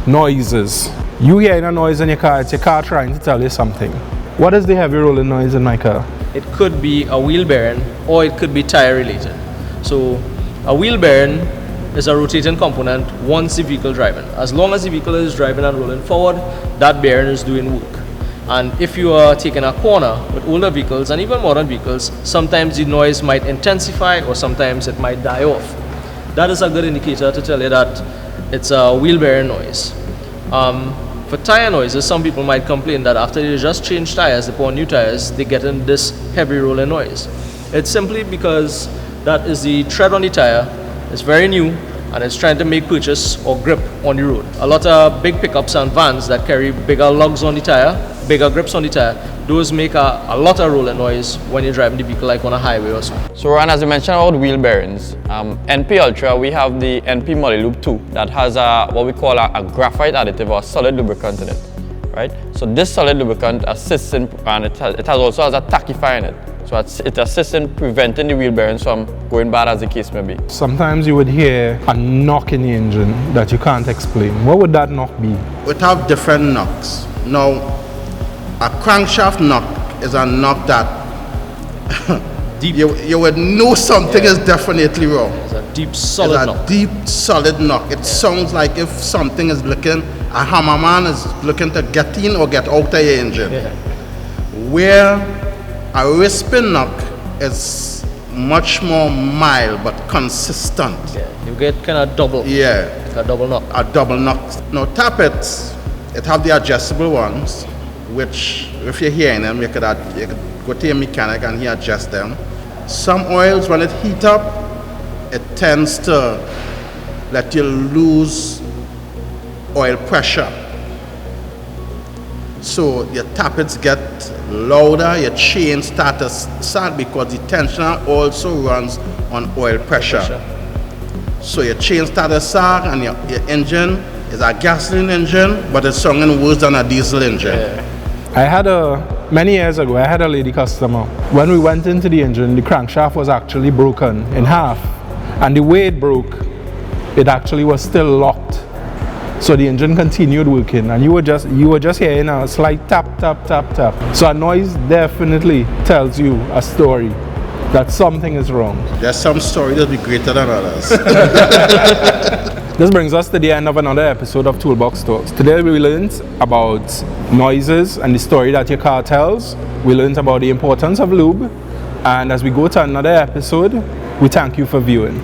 noises. You hearing a noise in your car, it's your car trying to tell you something. What is the heavy rolling noise in my car? It could be a wheel bearing or it could be tire related. So a wheel bearing is a rotating component once the vehicle driving. As long as the vehicle is driving and rolling forward, that bearing is doing work. And if you are taking a corner with older vehicles and even modern vehicles, sometimes the noise might intensify or sometimes it might die off. That is a good indicator to tell you that it's a wheel bearing noise. For tire noises, some people might complain that after they just change tires, they put on new tires, they get in this heavy rolling noise. It's simply because that is the tread on the tire. It's very new and it's trying to make purchase or grip on the road. A lot of big pickups and vans that carry bigger lugs on the tire, bigger grips on the tire, those make a lot of rolling noise when you're driving the vehicle like on a highway or so. So Ron, as you mentioned about wheel bearings, NP Ultra, we have the NP Multi-Lube 2 that has what we call a graphite additive or solid lubricant in it, right? So this solid lubricant assists in, and it also has a tackifier in it. So it assists in preventing the wheel bearings from going bad, as the case may be. Sometimes you would hear a knock in the engine that you can't explain. What would that knock be? We have different knocks. Now, a crankshaft knock is a knock that you would know something is definitely wrong. It's a deep, solid knock. It's a deep, solid knock. It sounds like if something is looking, a hammerman is looking to get in or get out of your engine. Yeah. Where a risping knock is much more mild but consistent. Yeah, you get kind of double. Yeah. A double knock. A double knock. Now tappets, it have the adjustable ones, which if you're hearing them, you could go to a mechanic and he adjust them. Some oils, when it heat up, it tends to let you lose oil pressure. So your tappets get louder, your chain start to sag because the tensioner also runs on oil pressure. So your chain start to sag and your engine is a gasoline engine, but it's sounding worse than a diesel engine. Yeah. I had many years ago, I had a lady customer. When we went into the engine, the crankshaft was actually broken in half. And the way it broke, it actually was still locked. So the engine continued working and you were just hearing a slight tap, tap, tap, tap. So a noise definitely tells you a story that something is wrong. There's some stories that will be greater than others. This brings us to the end of another episode of Toolbox Talks. Today we learned about noises and the story that your car tells. We learned about the importance of lube. And as we go to another episode, we thank you for viewing.